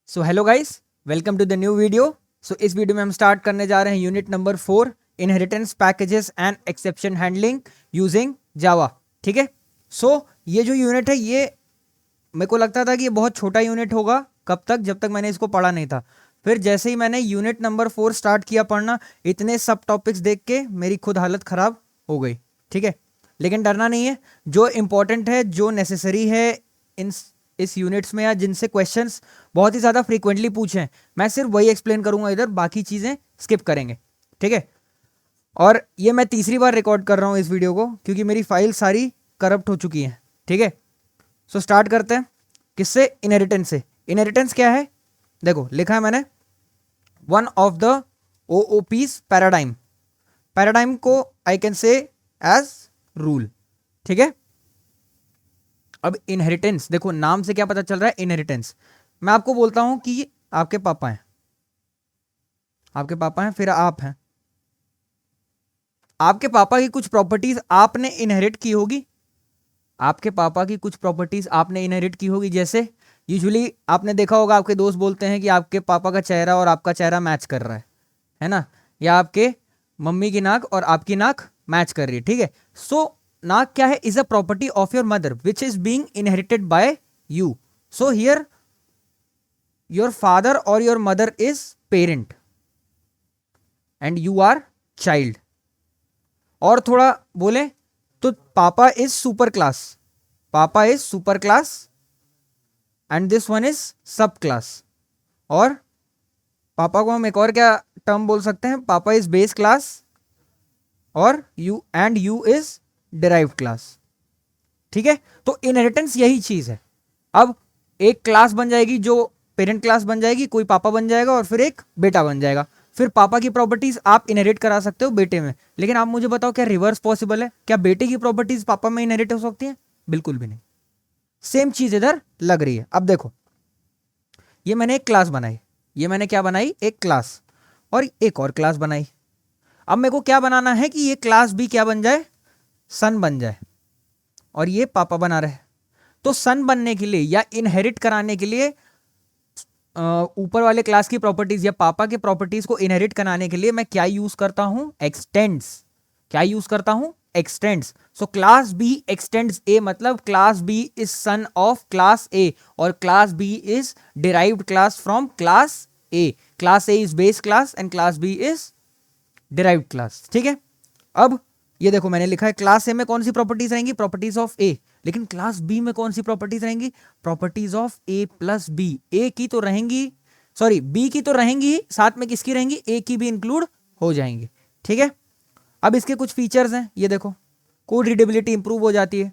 So hello guys, welcome to the new video. So इस video में हम start करने जा रहे हैं unit number 4, inheritance packages and exception handling using Java. ठीक है। सो ये जो यूनिट है, ये मेरे को लगता था कि ये बहुत छोटा यूनिट होगा। कब तक? जब तक मैंने इसको पढ़ा नहीं था। फिर जैसे ही मैंने यूनिट नंबर 4 स्टार्ट किया पढ़ना, इतने सब टॉपिक्स देख के मेरी खुद हालत खराब हो गई। ठीक है, लेकिन डरना नहीं है। जो इंपॉर्टेंट है, जो नेसेसरी है इन इस यूनिट्स में, या जिनसे क्वेश्चंस बहुत ही ज़्यादा फ्रीक्वेंटली पूछे हैं, मैं सिर्फ वही एक्सप्लेन करूंगा इधर, बाकी चीज़ें स्किप करेंगे। ठीक है। और ये मैं तीसरी बार रिकॉर्ड कर रहा हूँ इस वीडियो को, क्योंकि मेरी फाइल सारी करप्ट हो चुकी हैं। ठीक है। सो स्टार्ट करते हैं। किससे? इनहेरिटेंस से। इनहेरिटेंस क्या है? देखो लिखा है मैंने, one of the OOPs paradigm. Paradigm को I can say as rule. ठीक है। अब इनहेरिटेंस देखो, नाम से क्या पता चल रहा है? इनहेरिटेंस। मैं आपको बोलता हूं कि आपके पापा हैं, आपके पापा हैं, फिर आप हैं। आपके पापा की कुछ प्रॉपर्टीज आपने इनहेरिट की होगी। आपके पापा की कुछ प्रॉपर्टीज आपने इनहेरिट की होगी। जैसे यूजुअली आपने देखा होगा, आपके दोस्त बोलते हैं कि आपके पापा का चेहरा और आपका चेहरा मैच कर रहा है ना? या आपके मम्मी की नाक और आपकी नाक मैच कर रही है। ठीक है। सो नाक क्या है? Is a property of your mother which is being inherited by you. So here your father और your mother is parent and you are child. और थोड़ा बोले तो पापा इज सुपर क्लास, पापा is super class and this one is sub class. और पापा को हम एक और क्या टर्म बोल सकते हैं? पापा इज बेस क्लास और यू इज डिराइव्ड क्लास। ठीक है। तो इनहेरिटेंस यही चीज है। अब एक क्लास बन जाएगी, जो पेरेंट क्लास बन जाएगी, कोई पापा बन जाएगा और फिर एक बेटा बन जाएगा। फिर पापा की प्रॉपर्टीज आप इनहेरिट करा सकते हो बेटे में। लेकिन आप मुझे बताओ, क्या रिवर्स पॉसिबल है? क्या बेटे की प्रॉपर्टीज पापा में इनहेरिट हो सकती हैं? बिल्कुल भी नहीं। सेम चीज इधर लग रही है। अब देखो, ये मैंने एक क्लास बनाई, ये मैंने क्या बनाई? एक क्लास। और एक और क्लास बनाई। अब मेरे को क्या बनाना है कि ये क्लास भी क्या बन जाए? सन बन जाए। और ये पापा बना रहे। तो सन बनने के लिए या इनहेरिट कराने के लिए ऊपर वाले क्लास की प्रॉपर्टीज या पापा के प्रॉपर्टीज को इनहेरिट कराने के लिए मैं क्या यूज करता हूं? एक्सटेंड्स। क्या यूज करता हूं? Extends. So class B extends A, मतलब class B is son of class A और class B is derived class from class A. Class A is base class and class B is derived class. ठीक है। अब ये देखो, मैंने लिखा है क्लास ए में कौन सी प्रॉपर्टीज रहेंगी? Properties of A. लेकिन क्लास बी में कौन सी प्रॉपर्टीज रहेंगी? Properties of A plus B. A की तो रहेंगी, सॉरी बी की तो रहेंगी, साथ में किसकी रहेंगी? ए की भी इंक्लूड हो जाएंगी। ठीक है। अब इसके कुछ फीचर्स हैं, ये देखो। कोड रीडेबिलिटी इंप्रूव हो जाती है।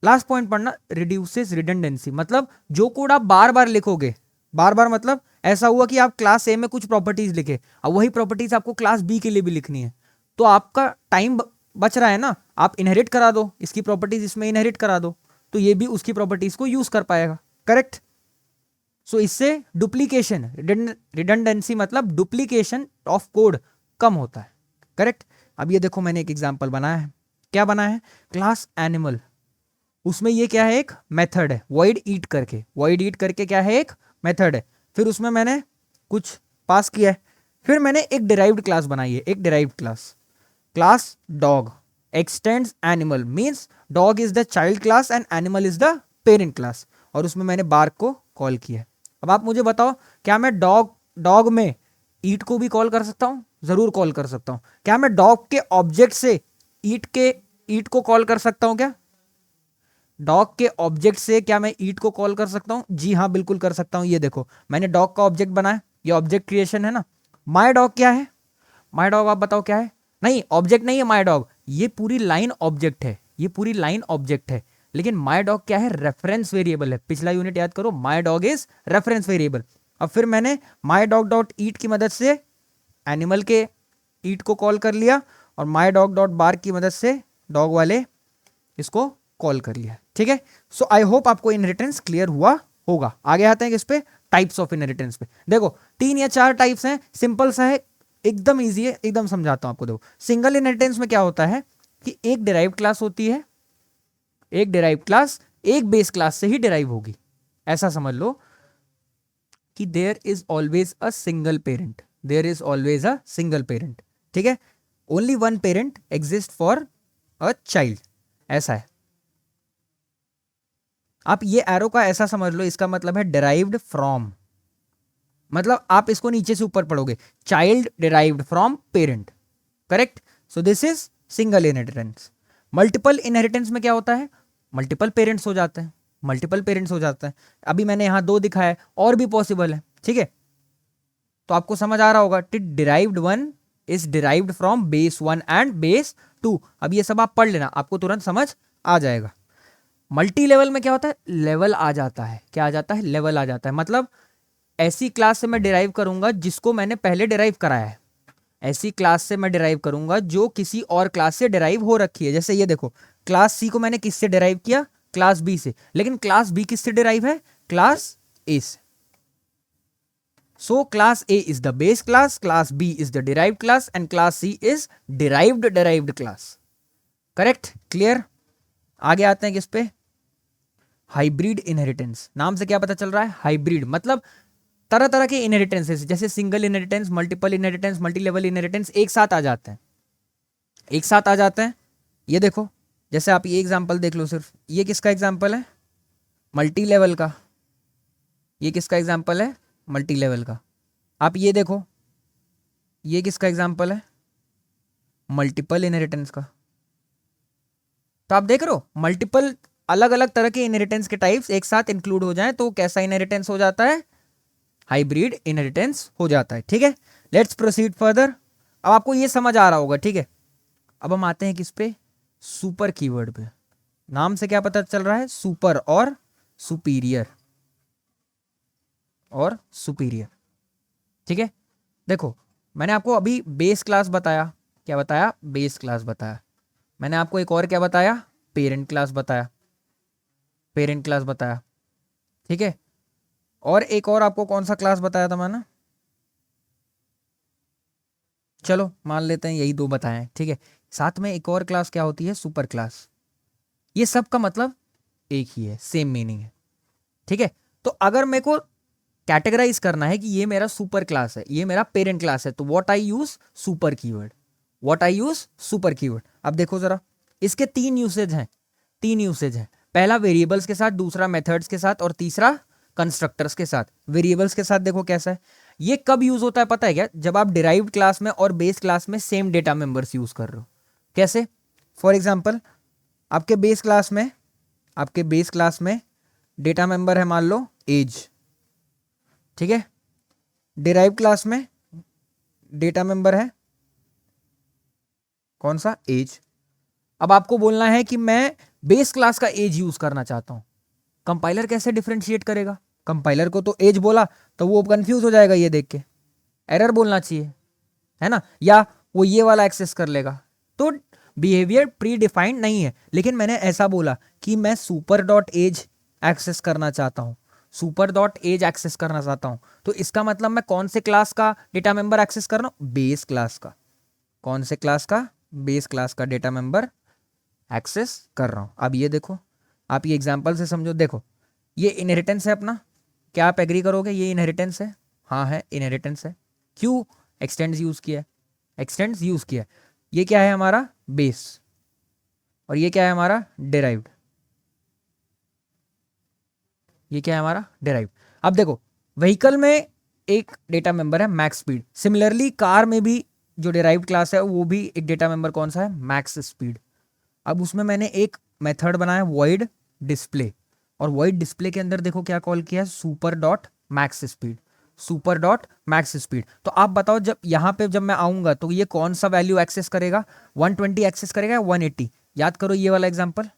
लास्ट पॉइंट पढ़ना, रिड्यूसेस रिडंडेंसी। मतलब जो कोड आप बार बार लिखोगे, बार बार मतलब ऐसा हुआ कि आप क्लास ए में कुछ प्रॉपर्टीज लिखे, अब वही प्रॉपर्टीज आपको क्लास बी के लिए भी लिखनी है, तो आपका टाइम बच रहा है ना। आप इनहेरिट करा दो, इसकी प्रॉपर्टीज इसमें इनहेरिट करा दो, तो ये भी उसकी प्रॉपर्टीज को यूज कर पाएगा। करेक्ट। सो इससे डुप्लीकेशन, रिडंडेंसी मतलब डुप्लीकेशन ऑफ कोड कम होता है। करेक्ट। अब ये देखो, मैंने एक एग्जांपल बनाया है। क्या बनाया है? Class animal. उसमें ये क्या है? एक मेथड है, वॉइड ईट करके। वॉइड ईट करके क्या है? एक मेथड है। फिर उसमें मैंने कुछ पास किया है। फिर मैंने एक डिराइव्ड क्लास बनाई है, एक derived class, class dog. X tends animal means dog is the child class and animal is the parent class. और उसमें मैंने बार्क को कॉल किया है। अब आप मुझे बताओ, क्या मैं डॉग में ईट को भी कॉल कर सकता हूं? जरूर कॉल कर सकता हूं। क्या मैं डॉग के ऑब्जेक्ट से ईट को कॉल कर सकता हूं? क्या डॉग के ऑब्जेक्ट से क्या मैं ईट को कॉल कर सकता हूं? जी हाँ, बिल्कुल कर सकता हूं। ये देखो, मैंने डॉग का ऑब्जेक्ट बनाया, ये ऑब्जेक्ट क्रिएशन है ना। माय डॉग क्या है? माय डॉग आप बताओ क्या है? नहीं, ऑब्जेक्ट नहीं है माय डॉग, ये पूरी लाइन ऑब्जेक्ट है, ये पूरी लाइन ऑब्जेक्ट है। लेकिन माय डॉग क्या है? रेफरेंस वेरिएबल है। पिछला यूनिट याद करो, my dog is reference variable. अब फिर मैंने माय डॉग डॉट ईट की मदद से एनिमल के ईट को कॉल कर लिया और माय डॉग डॉट बार्क की मदद से डॉग वाले इसको कॉल कर लिया। ठीक है। सो आई होप आपको इनहेरिटेंस क्लियर हुआ होगा। आगे आते हैं किस पे? टाइप्स ऑफ इनहेरिटेंस पे। देखो 3 या 4 टाइप्स हैं, सिंपल सा है, एकदम इजी है, एकदम समझाता हूं आपको। देखो, सिंगल इनहेरिटेंस में क्या होता है कि एक डिराइव्ड क्लास होती है, एक डिराइव्ड क्लास एक बेस क्लास से ही डिराइव होगी, ऐसा समझ लो। कि there is always a single parent, there is always a single parent, ठीक है, only one parent exist for a child, ऐसा है। आप ये एरो का ऐसा समझ लो, इसका मतलब है डिराइव्ड फ्रॉम, मतलब आप इसको नीचे से ऊपर पढ़ोगे, child derived from parent, correct. So this is single inheritance. Multiple inheritance में क्या होता है, मल्टीपल पेरेंट्स हो जाते हैं, मल्टीपल पेरेंट्स हो जाता है। अभी मैंने यहां 2 दिखाया है, और भी पॉसिबल है, ठीक है। तो आपको समझ आ रहा होगा, derived one is derived from base 1 and base 2। अब ये सब आप पढ़ लेना, आपको तुरंत समझ आ जाएगा। मल्टी लेवल में क्या होता है, लेवल आ जाता है, क्या आ जाता है, लेवल आ जाता है। मतलब ऐसी क्लास से मैं डिराइव करूंगा जिसको मैंने पहले डिराइव कराया है, ऐसी क्लास से मैं डिराइव करूंगा जो किसी और क्लास से डिराइव हो रखी है। जैसे ये देखो, क्लास सी को मैंने किससे डिराइव किया, क्लास बी से, लेकिन क्लास बी किससे डिराइव है, क्लास ए से। So class A is the base class, class B is the derived class and class C is derived class, correct, clear. आगे आते हैं किस पे, हाइब्रिड इनहेरिटेंस। नाम से क्या पता चल रहा है, हाइब्रिड, मतलब तरह तरह के इनहेरिटेंसेस, जैसे single inheritance, multiple inheritance, multi level inheritance एक साथ आ जाते हैं, एक साथ आ जाते हैं। ये देखो, जैसे आप ये एग्जांपल देख लो, सिर्फ ये किसका एग्जांपल है, मल्टी लेवल का, ये किसका एग्जांपल है, मल्टी लेवल का। आप ये देखो, ये किसका एग्जांपल है, मल्टीपल इनहेरिटेंस का। तो आप देख रहे हो, मल्टीपल अलग अलग तरह के इनहेरिटेंस के टाइप्स एक साथ इंक्लूड हो जाएं तो कैसा इनहेरिटेंस हो जाता है, हाइब्रिड इनहेरिटेंस हो जाता है, ठीक है। Let's proceed further. अब आपको ये समझ आ रहा होगा, ठीक है। अब हम आते हैं किस पे, सुपर कीवर्ड पे। नाम से क्या पता चल रहा है, सुपर और सुपीरियर, और सुपीरियर, ठीक है। देखो, मैंने आपको अभी बेस क्लास बताया, क्या बताया, बेस क्लास बताया। मैंने आपको एक और क्या बताया, पेरेंट क्लास बताया, पेरेंट क्लास बताया, ठीक है। और एक और आपको कौन सा क्लास बताया था मैंने, चलो मान लेते हैं यही 2 बताए, ठीक है। साथ में एक और क्लास क्या होती है, सुपर क्लास। ये सब का मतलब एक ही है, सेम मीनिंग है, ठीक है। तो अगर मेरे को कैटेगराइज करना है कि ये मेरा सुपर क्लास है, ये मेरा पेरेंट क्लास है, तो what I use, super keyword, what I use, super keyword. अब देखो जरा, इसके 3 यूसेज हैं, 3 यूसेज हैं। पहला वेरिएबल्स के साथ, दूसरा मेथड्स के साथ, और तीसरा कंस्ट्रक्टर्स के साथ। वेरिएबल्स के साथ देखो कैसा है, ये कब यूज होता है पता है क्या, जब आप डिराइव्ड क्लास में और बेस क्लास में सेम डेटा मेंबर्स यूज कर रहे हो। कैसे, फॉर एग्जांपल, आपके बेस क्लास में, आपके बेस क्लास में डेटा मेंबर है मान लो एज, ठीक है। डिराइव क्लास में डेटा मेंबर है कौन सा, एज। अब आपको बोलना है कि मैं बेस क्लास का एज यूज करना चाहता हूं, कंपाइलर कैसे डिफरेंशिएट करेगा, कंपाइलर को तो एज बोला तो वो कंफ्यूज हो जाएगा, ये देख के एरर बोलना चाहिए, है ना, या वो ये वाला एक्सेस कर लेगा। तो बिहेवियर प्री डिफाइंड नहीं है, लेकिन मैंने ऐसा बोला कि मैं सुपर डॉट एज एक्सेस करना चाहता हूं, सुपर डॉट एज एक्सेस करना चाहता हूं, तो इसका मतलब मैं कौन से क्लास का डेटा मेंबर एक्सेस कर रहा हूं, बेस क्लास का। कौन से क्लास का, बेस क्लास का डेटा मेंबर एक्सेस कर रहा हूं। अब ये देखो, आप ये एग्जांपल से समझो, देखो ये इनहेरिटेंस है अपना, क्या आप एग्री करोगे ये इनहेरिटेंस है, हाँ है, इनहेरिटेंस है। क्यों, एक्सटेंड्स यूज किया है, एक्सटेंड्स यूज किया है। ये क्या है हमारा बेस, और ये क्या है हमारा डिराइव्ड, ये क्या है हमारा डिराइव्ड। अब देखो, व्हीकल में एक डेटा मेंबर है मैक्स स्पीड, सिमिलरली कार में भी जो डिराइव्ड क्लास है वो भी एक डेटा मेंबर कौन सा है, मैक्स स्पीड। अब उसमें मैंने एक मेथड बनाया वॉइड डिस्प्ले, और वॉइड डिस्प्ले के अंदर देखो क्या कॉल किया है, super dot max speed, super dot max speed. तो आप बताओ, जब यहाँ पे जब मैं आऊंगा तो ये कौन सा वैल्यू एक्सेस करेगा, 120 एक्सेस करेगा या 180। याद करो ये वाला एग्जांपल,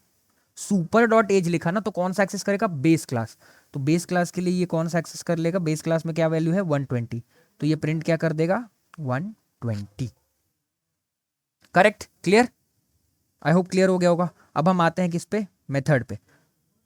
सुपर डॉट एज लिखा ना, तो कौन सा एक्सेस करेगा, बेस क्लास। तो बेस क्लास के लिए ये कौन सा एक्सेस कर लेगा, बेस क्लास में क्या वैल्यू है 120, तो ये प्रिंट क्या कर देगा 120, correct, clear, I hope clear हो गया होगा। अब हम आते हैं किस पे, मेथड पे।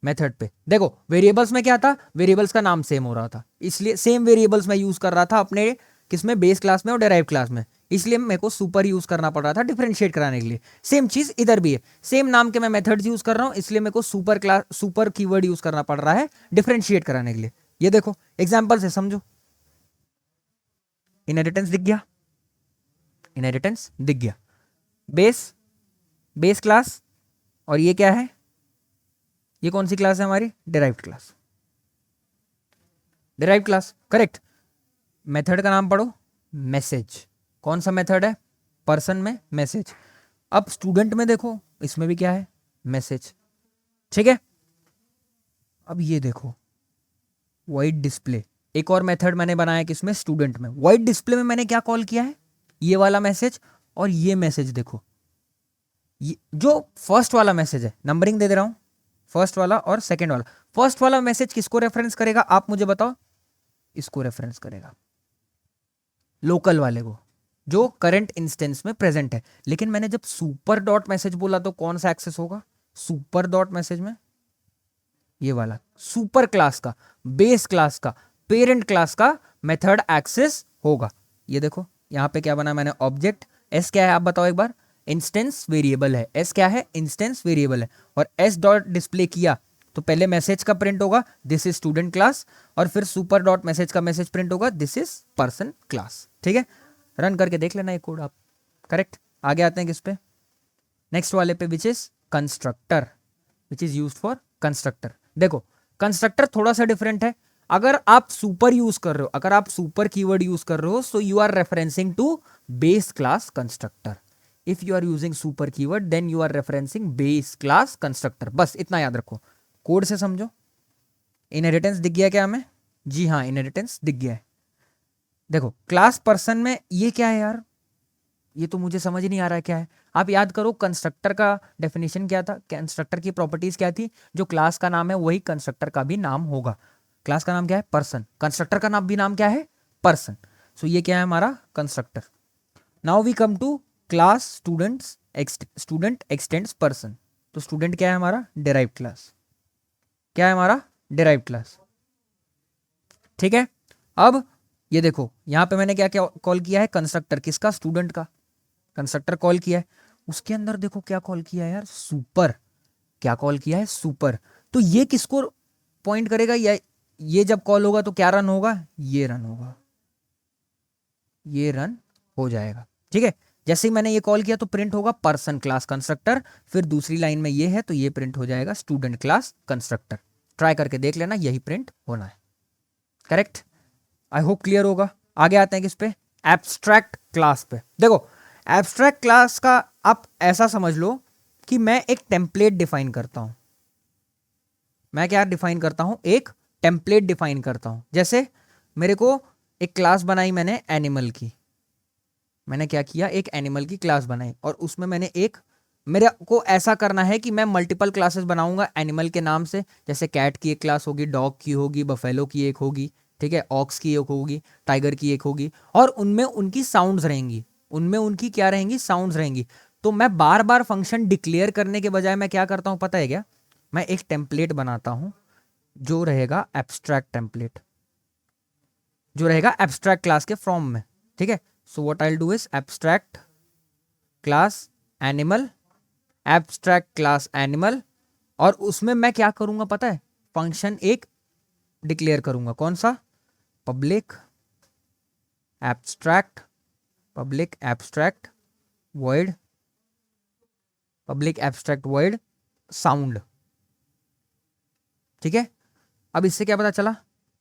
मेथड पे देखो, वेरिएबल्स में क्या था, वेरिएबल्स का नाम सेम हो रहा था, इसलिए सेम वेरिएबल्स मैं यूज कर रहा था अपने किसमें, बेस क्लास में और डेराइव क्लास में, इसलिए मेरे को सुपर यूज करना पड़ रहा था डिफरेंशिएट कराने के लिए। सेम चीज इधर भी है, सेम नाम के मैं मेथड्स यूज कर रहा हूं, इसलिए मेरे को super class, super keyword use करना पड़ रहा है डिफरेंशिएट कराने के लिए। ये देखो एग्जांपल से समझो, इनहेरिटेंस दिख गया, इनहेरिटेंस दिख गया। बेस क्लास, और ये क्या है, ये कौन सी क्लास है हमारी, derived class, derived class, correct. Method का नाम पढ़ो, मैसेज। कौन सा मेथड है, पर्सन में मैसेज। अब स्टूडेंट में देखो, इसमें भी क्या है, मैसेज, ठीक है। अब ये देखो वाइड डिस्प्ले, एक और मेथड मैंने बनाया किसमें, स्टूडेंट में। वाइड डिस्प्ले में मैंने क्या कॉल किया है, ये वाला मैसेज और ये मैसेज। देखो ये जो फर्स्ट वाला मैसेज है, नंबरिंग दे दे रहा हूं, फर्स्ट वाला और सेकंड वाला। फर्स्ट वाला मैसेज किसको रेफरेंस करेगा, आप मुझे बताओ, इसको रेफरेंस करेगा, लोकल वाले को, जो करंट इंस्टेंस में प्रेजेंट है। लेकिन मैंने जब सुपर डॉट मैसेज बोला तो कौन सा एक्सेस होगा, सुपर डॉट मैसेज में ये वाला सुपर क्लास का, बेस क्लास का, पेरेंट क्लास का मेथड एक्सेस होगा। ये देखो यहां पे क्या बना मैंने, ऑब्जेक्ट। एस क्या है आप बताओ एक बार, इंस्टेंस वेरिएबल है। एस क्या है, इंस्टेंस वेरिएबल है। और एस डॉट डिस्प्ले किया तो पहले मैसेज का प्रिंट होगा, दिस इज स्टूडेंट क्लास, और फिर सुपर डॉट मैसेज का मैसेज प्रिंट होगा, दिस इज पर्सन क्लास। ठीक है, रन करके देख लेना ये कोड आप, करेक्ट। आगे आते हैं किस पे, नेक्स्ट वाले पे, which is constructor, which is used for constructor. देखो कंस्ट्रक्टर थोड़ा सा डिफरेंट है। अगर आप सुपर यूज कर रहे हो, अगर आप सुपर कीवर्ड यूज कर रहे हो, so you are referencing to base class constructor. If you are using super keyword then you are referencing base class constructor. बस इतना याद रखो, कोड से समझो। इनहेरिटेंस दिख गया क्या हमें, जी हाँ इनहेरिटेंस दिख गया है। देखो क्लास पर्सन में ये क्या है यार, ये तो मुझे समझ नहीं आ रहा है क्या है। आप याद करो कंस्ट्रक्टर का डेफिनेशन क्या था, कंस्ट्रक्टर की प्रॉपर्टीज क्या थी, जो क्लास का नाम है वही कंस्ट्रक्टर का भी नाम होगा। क्लास का नाम क्या है, पर्सन, कंस्ट्रक्टर का नाम भी नाम क्या है, पर्सन। सो ये क्या है हमारा constructor. Now we come to class students, student extends person. तो स्टूडेंट क्या है हमारा, डिराइव्ड क्लास, क्या है हमारा, डिराइव्ड क्लास, ठीक है। अब ये देखो यहां पे मैंने क्या क्या कॉल किया है, कंस्ट्रक्टर, किसका, स्टूडेंट का कंस्ट्रक्टर कॉल किया है। उसके अंदर देखो क्या कॉल किया है यार, सुपर, क्या कॉल किया है, सुपर। तो ये किसको पॉइंट करेगा, या ये जब कॉल होगा तो क्या रन होगा, ये रन होगा, ये रन हो जाएगा, ठीक है। जैसे ही मैंने ये कॉल किया तो प्रिंट होगा पर्सन क्लास कंस्ट्रक्टर, फिर दूसरी लाइन में ये है तो ये प्रिंट हो जाएगा स्टूडेंट क्लास कंस्ट्रक्टर। ट्राई करके देख लेना, यही प्रिंट होना है, करेक्ट। आई होप क्लियर होगा। आगे आते हैं किस पे, एब्स्ट्रैक्ट क्लास पे। देखो एब्स्ट्रैक्ट क्लास का आप ऐसा समझ लो कि मैं एक टेम्पलेट डिफाइन करता हूं। मैं क्या डिफाइन करता हूं, एक टेम्पलेट डिफाइन करता हूं। जैसे मेरे को एक क्लास बनाई मैंने एनिमल की, मैंने क्या किया, एक एनिमल की क्लास बनाई, और उसमें मैंने एक, मेरे को ऐसा करना है कि मैं मल्टीपल क्लासेस बनाऊंगा एनिमल के नाम से। जैसे कैट की एक क्लास होगी, डॉग की होगी, बफेलो की एक होगी, ठीक है, ऑक्स की एक होगी, टाइगर की एक होगी, और उनमें उनकी साउंड्स रहेंगी, उनमें उनकी क्या रहेंगी, साउंड्स रहेंगी। तो मैं बार बार फंक्शन डिक्लेयर करने के बजाय मैं क्या करता हूं पता है क्या, मैं एक टेम्पलेट बनाता हूं जो रहेगा एब्स्ट्रैक्ट टेम्पलेट, जो रहेगा एब्स्ट्रैक्ट क्लास के फॉर्म में, ठीक है। So what I will do is abstract class animal, abstract class animal, और उसमें मैं क्या करूंगा पता है, फंक्शन एक डिक्लेयर करूंगा, कौन सा, public abstract, public abstract void, public abstract void sound, ठीक है। अब इससे क्या पता चला,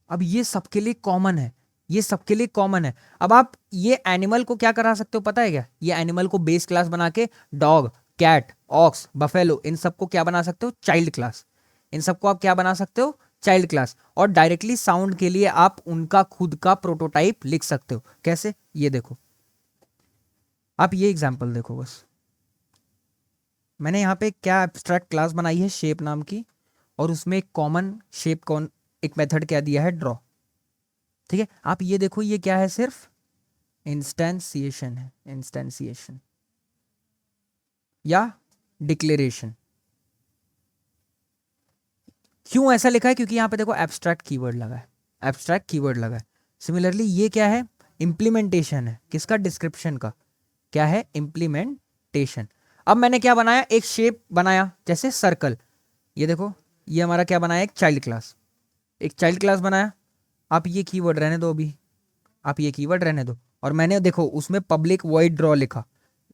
अब ये सबके लिए कॉमन है, ये सबके लिए कॉमन है। अब आप ये एनिमल को क्या करा सकते हो पता है क्या, ये एनिमल को बेस क्लास बना के डॉग, कैट, ऑक्स, बफेलो, इन सबको क्या बना सकते हो, चाइल्ड क्लास, इन सबको आप क्या बना सकते हो, चाइल्ड क्लास। और डायरेक्टली साउंड के लिए आप उनका खुद का प्रोटोटाइप लिख सकते हो। कैसे, ये देखो, आप ये एग्जांपल देखो बस, मैंने यहाँ पे क्या एब्स्ट्रैक्ट क्लास बनाई है, शेप नाम की, और उसमें एक कॉमन शेप, कौन, एक मेथड क्या दिया है, ड्रॉ, ठीक है। आप ये देखो ये क्या है, सिर्फ इंस्टेंसिएशन है, इंस्टेंसिएशन या डिक्लेरेशन। क्यों ऐसा लिखा है, क्योंकि यहां पे देखो एब्स्ट्रैक्ट कीवर्ड लगा है, एब्स्ट्रैक्ट कीवर्ड लगा है। सिमिलरली ये क्या है, इंप्लीमेंटेशन है, किसका, डिस्क्रिप्शन का, क्या है, इंप्लीमेंटेशन। अब मैंने क्या बनाया, एक शेप बनाया जैसे सर्कल, ये देखो ये हमारा क्या बनाया, एक चाइल्ड क्लास, एक चाइल्ड क्लास बनाया। आप ये कीवर्ड रहने दो, अभी आप ये कीवर्ड रहने दो, और मैंने देखो उसमें पब्लिक वॉइड ड्रॉ लिखा,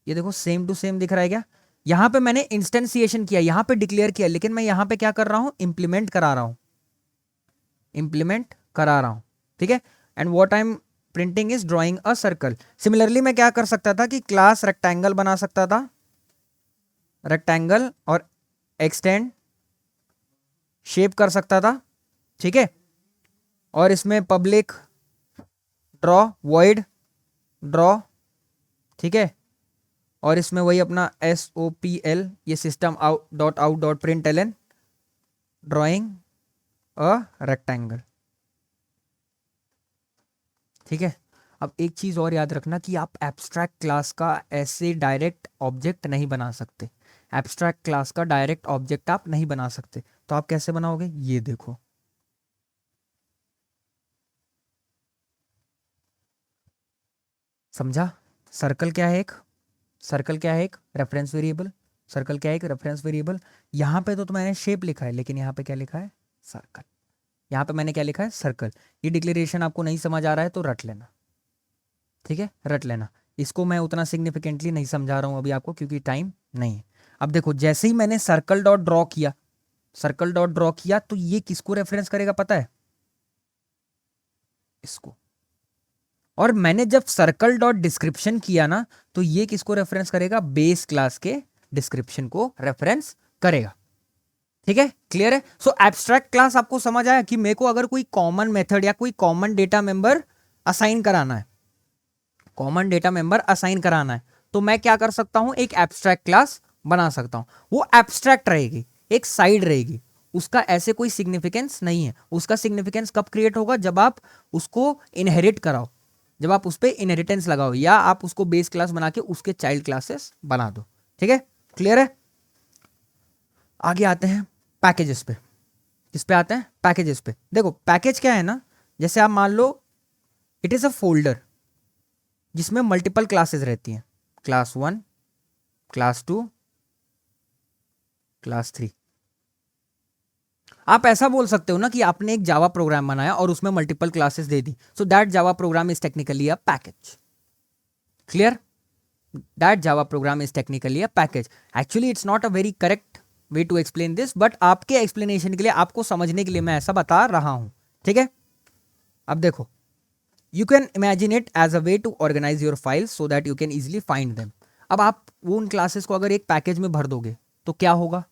ये देखो सेम टू सेम दिख रहा है क्या? यहाँ पे मैंने इंस्टेंसिएशन किया, यहाँ पे डिक्लेयर किया, लेकिन मैं यहाँ पे क्या कर रहा हूँ, इंप्लीमेंट करा रहा हूँ, इंप्लीमेंट करा रहा हूँ, ठीक है। And what I am printing is drawing a circle. Similarly मैं क्या कर सकता था कि क्लास रेक्टेंगल बना सकता था, रेक्टेंगल, और एक्सटेंड शेप कर सकता था, ठीक है। और इसमें पब्लिक ड्रॉ वॉइड ड्रॉ, ठीक है। और इसमें वही अपना SOPL, ये system out dot out dot println drawing a rectangle, ठीक है। अब एक चीज और याद रखना कि आप एब्स्ट्रैक्ट क्लास का ऐसे डायरेक्ट ऑब्जेक्ट नहीं बना सकते, एब्स्ट्रैक्ट क्लास का डायरेक्ट ऑब्जेक्ट आप नहीं बना सकते। तो आप कैसे बनाओगे, ये देखो, समझा? सर्कल क्या है, एक सर्कल क्या है, एक रेफरेंस वेरिएबल, सर्कल क्या है, एक रेफरेंस वेरिएबल। यहाँ पे तो मैंने शेप लिखा है, लेकिन यहाँ पे क्या लिखा है, सर्कल। यहाँ पे मैंने क्या लिखा है, सर्कल। ये डिक्लेरेशन आपको नहीं समझ आ रहा है तो रट लेना, ठीक है, रट लेना। इसको मैं उतना सिग्निफिकेंटली नहीं समझा रहा हूँ अभी आपको, क्योंकि टाइम नहीं है। अब देखो जैसे ही मैंने सर्कल डॉट ड्रॉ किया, सर्कल डॉट ड्रॉ किया, तो ये किसको रेफरेंस करेगा पता है, इसको। और मैंने जब सर्कल डॉट डिस्क्रिप्शन किया ना, तो ये किसको रेफरेंस करेगा, बेस क्लास के डिस्क्रिप्शन को रेफरेंस करेगा, ठीक है, क्लियर है। सो एब्स्ट्रैक्ट क्लास आपको समझ आया कि मेरे को अगर कोई कॉमन मेथड या कोई कॉमन डेटा मेंबर असाइन कराना है, कॉमन डेटा मेंबर असाइन कराना है, तो मैं क्या कर सकता हूं, एक एब्स्ट्रैक्ट क्लास बना सकता हूं। वो एब्स्ट्रैक्ट रहेगी, एक साइड रहेगी, उसका ऐसे कोई सिग्निफिकेंस नहीं है। उसका सिग्निफिकेंस कब क्रिएट होगा, जब आप उसको इनहेरिट कराओ, जब आप उस पर इनहेरिटेंस लगाओ, या आप उसको बेस क्लास बना के उसके चाइल्ड क्लासेस बना दो, ठीक है, क्लियर है। आगे आते हैं पैकेजेस पे। किस पे आते हैं, पैकेजेस पे। देखो पैकेज क्या है ना, जैसे आप मान लो इट इज अ फोल्डर जिसमें मल्टीपल क्लासेस रहती हैं, क्लास 1, क्लास 2, क्लास 3। आप ऐसा बोल सकते हो ना कि आपने एक जावा प्रोग्राम बनाया और उसमें मल्टीपल क्लासेस दे दी, so that Java program is technically a package, clear. That Java program is technically a package. Actually it's not a very correct way to explain this, but आपके explanation के लिए, आपको समझने के लिए मैं ऐसा बता रहा हूं, ठीक है। अब देखो, you can imagine it as a way to organise your files so that you can easily find them. अब आप वो उन क्लासेस को अगर एक पैकेज में भर दोगे तो क्या होगा,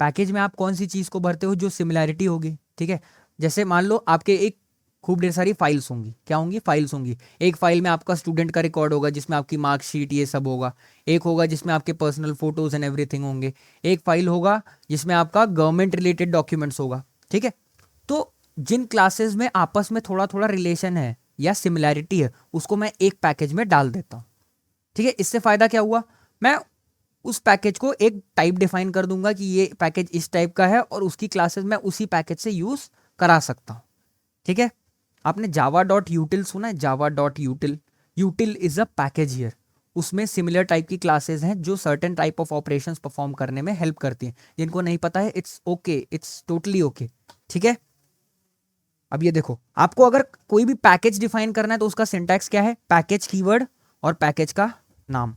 पैकेज में आप कौन सी चीज को भरते हो, जो सिमिलैरिटी होगी, ठीक है। जैसे मान लो आपके एक खूब ढेर सारी फाइल्स होंगी, क्या होंगी, फाइल्स होंगी। एक फाइल में आपका स्टूडेंट का रिकॉर्ड होगा, जिसमें आपकी मार्कशीट ये सब होगा। एक होगा जिसमें आपके पर्सनल फोटोज एंड एवरीथिंग होंगे। एक फाइल होगा जिसमें आपका गवर्नमेंट रिलेटेड डॉक्यूमेंट्स होगा, ठीक है। तो जिन क्लासेस में आपस में थोड़ा थोड़ा रिलेशन है या सिमिलैरिटी है, उसको मैं एक पैकेज में डाल देता हूँ, ठीक है। इससे फायदा क्या हुआ, मैं उस पैकेज को एक टाइप डिफाइन कर दूंगा कि ये पैकेज इस टाइप का है, और उसकी क्लासेस मैं उसी पैकेज से यूज करा सकता हूं, ठीक है। आपने जावा डॉट यूटिल सुना है, Java dot यूटिल, यूटिल is a package here. उसमें सिमिलर टाइप की क्लासेस हैं जो certain type of operations perform करने में हेल्प करती हैं। जिनको नहीं पता है, it's okay, it's totally okay, ठीक है। अब ये देखो, आपको अगर कोई भी पैकेज डिफाइन करना है तो उसका सिंटैक्स क्या है, पैकेज कीवर्ड और पैकेज का नाम,